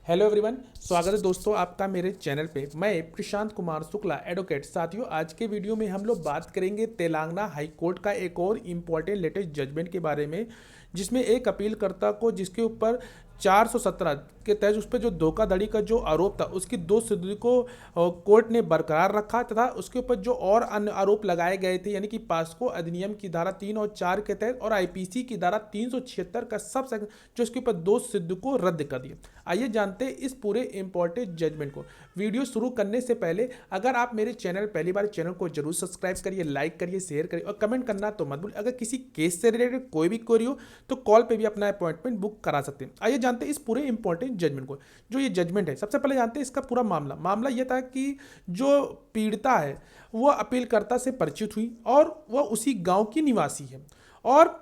Hello everyone, स्वागत है दोस्तों आपका मेरे चैनल पे। मैं प्रशांत कुमार शुक्ला एडवोकेट। साथियों, आज के वीडियो में हम लोग बात करेंगे तेलंगाना हाई कोर्ट का एक और इम्पॉर्टेंट लेटेस्ट जजमेंट के बारे में, जिसमें एक अपीलकर्ता को जिसके ऊपर 417 के तहत उस पर जो धोखाधड़ी का जो आरोप था उसकी 2 सिद्धि को कोर्ट ने बरकरार रखा तथा उसके ऊपर जो और अन्य आरोप लगाए गए थे, यानी कि पास्को अधिनियम की धारा 3 और 4 के तहत और आईपीसी की धारा 376 का सब सेक्शन जो इसके ऊपर 2 सिद्धि को रद्द कर दिया। आइए जानते हैं इस पूरे इंपॉर्टेंट जजमेंट को। वीडियो शुरू करने से पहले अगर आप मेरे चैनल पहली बार चैनल को जरूर सब्सक्राइब करिए, लाइक करिए, शेयर करिए और कमेंट करना तो मत भूलिए। अगर किसी केस से रिलेटेड कोई भी क्वेरी हो तो कॉल पे भी अपना अपॉइंटमेंट बुक करा सकते हैं। आइए जानते हैं इस पूरे इंपॉर्टेंट जजमेंट को। जो ये जजमेंट है, सबसे पहले जानते हैं इसका पूरा मामला यह था कि जो पीड़िता है वो अपीलकर्ता से परिचित हुई और वह उसी गांव की निवासी है और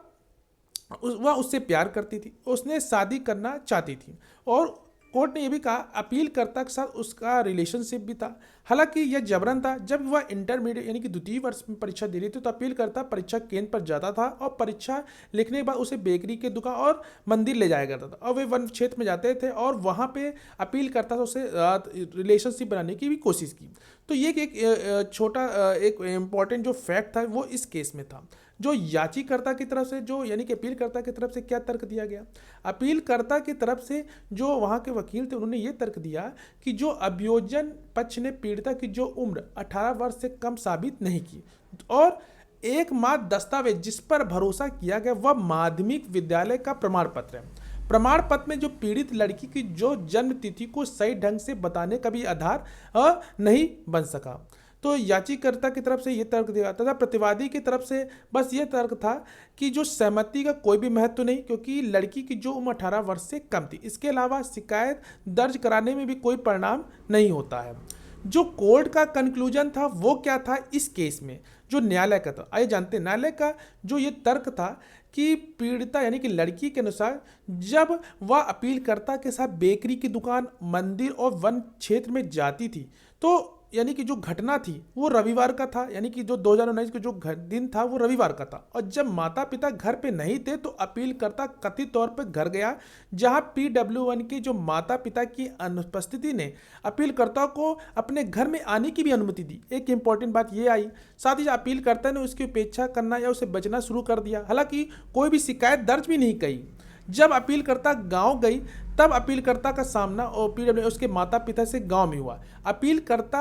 वह उससे प्यार करती थी, उसने शादी करना चाहती थी और कोर्ट ने यह भी कहा अपीलकर्ता के साथ उसका रिलेशनशिप भी था। हालांकि यह जबरन था। जब वह इंटरमीडिएट यानी कि द्वितीय वर्ष में परीक्षा दे रही थी तो अपीलकर्ता परीक्षा केंद्र पर जाता था और परीक्षा लिखने के बाद उसे बेकरी के दुकान और मंदिर ले जाया करता था और वे वन क्षेत्र में जाते थे और वहाँ पे अपीलकर्ता से उसे रिलेशनशिप बनाने की भी कोशिश की। तो ये एक छोटा एक इम्पॉर्टेंट जो फैक्ट था वो इस केस में था। जो याचिकाकर्ता की तरफ से जो यानी कि अपीलकर्ता की तरफ से क्या तर्क दिया गया, अपीलकर्ता की तरफ से जो वहाँ के वकील थे उन्होंने ये तर्क दिया कि जो अभियोजन पक्ष ने पीड़िता की जो उम्र 18 वर्ष से कम साबित नहीं की और एकमात्र दस्तावेज जिस पर भरोसा किया गया वह माध्यमिक विद्यालय का प्रमाण पत्र है। प्रमाण पत्र में जो पीड़ित लड़की की जो जन्म तिथि को सही ढंग से बताने का भी आधार नहीं बन सका। तो याचिकाकर्ता की तरफ से ये तर्क दिया तथा प्रतिवादी की तरफ से बस ये तर्क था कि जो सहमति का कोई भी महत्व नहीं, क्योंकि लड़की की जो उम्र 18 वर्ष से कम थी। इसके अलावा शिकायत दर्ज कराने में भी कोई परिणाम नहीं होता है। जो कोर्ट का कंक्लूजन था वो क्या था इस केस में, जो न्यायालय का था। आइए जानते हैं न्यायालय का जो ये तर्क था कि पीड़िता यानी कि लड़की के अनुसार जब वह अपीलकर्ता के साथ बेकरी की दुकान, मंदिर और वन क्षेत्र में जाती थी तो यानी कि जो घटना थी वो रविवार का था, यानी कि जो 2019 का जो दिन था वो रविवार का था और जब माता पिता घर पे नहीं थे तो अपीलकर्ता कथित तौर पे घर गया, जहां PW1 के जो माता पिता की अनुपस्थिति ने अपीलकर्ता को अपने घर में आने की भी अनुमति दी। एक इंपॉर्टेंट बात ये आई। साथ ही अपीलकर्ता ने उसकी उपेक्षा करना या उसे बचना शुरू कर दिया। हालांकि कोई भी शिकायत दर्ज भी नहीं की। जब अपीलकर्ता गांव गई तब अपीलकर्ता का सामना और PW उसके माता पिता से गांव में हुआ। अपीलकर्ता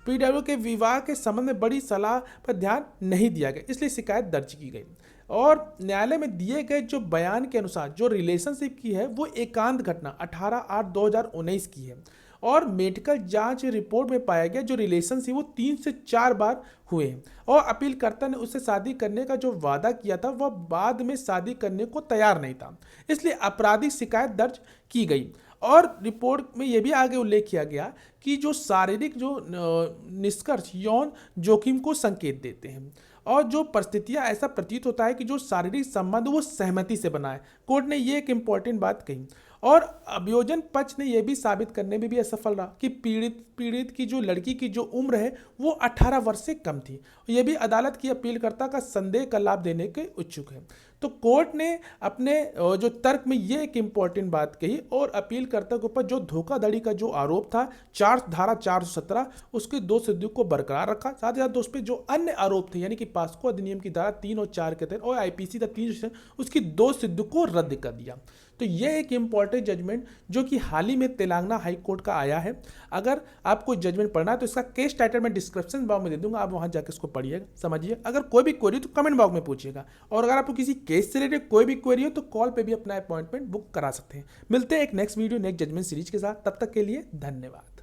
PW के विवाह के संबंध में बड़ी सलाह पर ध्यान नहीं दिया गया, इसलिए शिकायत दर्ज की गई और न्यायालय में दिए गए जो बयान के अनुसार जो रिलेशनशिप की है वो एकांत घटना 18/8/2019 की है और मेडिकल जांच रिपोर्ट में पाया गया जो रिलेशनशिप वो 3 से 4 बार हुए हैं और अपीलकर्ता ने उससे शादी करने का जो वादा किया था वह बाद में शादी करने को तैयार नहीं था, इसलिए आपराधिक शिकायत दर्ज की गई। और रिपोर्ट में यह भी आगे उल्लेख किया गया कि जो शारीरिक जो निष्कर्ष यौन जोखिम को संकेत देते हैं और जो परिस्थितियां ऐसा प्रतीत होता है कि जो शारीरिक संबंध वो सहमति से बना है। कोर्ट ने ये एक इंपॉर्टेंट बात कही और अभियोजन पक्ष ने यह भी साबित करने में भी असफल रहा कि पीड़ित की जो लड़की की जो उम्र है वो 18 वर्ष से कम थी। यह भी अदालत की अपीलकर्ता का संदेह का लाभ देने के इच्छुक है। तो कोर्ट ने अपने जो तर्क में ये एक इंपॉर्टेंट बात कही और अपीलकर्ता के ऊपर जो धोखाधड़ी का जो आरोप था धारा 417 उसकी 2 सिद्धियों को बरकरार रखा। साथ ही साथ उस पर जो अन्य आरोप थे यानी कि पास्को अधिनियम की धारा 3 और 4 के तहत और आईपीसी का 3 उसकी 2 सिद्धियों को रद्द कर दिया। तो यह एक इंपॉर्टेंट जजमेंट जो कि हाल ही में तेलंगाना हाई कोर्ट का आया है। अगर आपको जजमेंट पढ़ना है तो इसका केस टाइटल मैं डिस्क्रिप्शन बॉक्स में दे दूंगा, आप वहां जाकर इसको पढ़िएगा, समझिए। अगर कोई भी क्वेरी तो कमेंट बॉक्स में पूछिएगा और अगर आपको किसी केस से रिलेटेड कोई भी क्वेरी हो तो कॉल पे भी अपना अपॉइंटमेंट बुक करा सकते हैं। मिलते हैं एक next video next judgment series के साथ, तब तक के लिए धन्यवाद।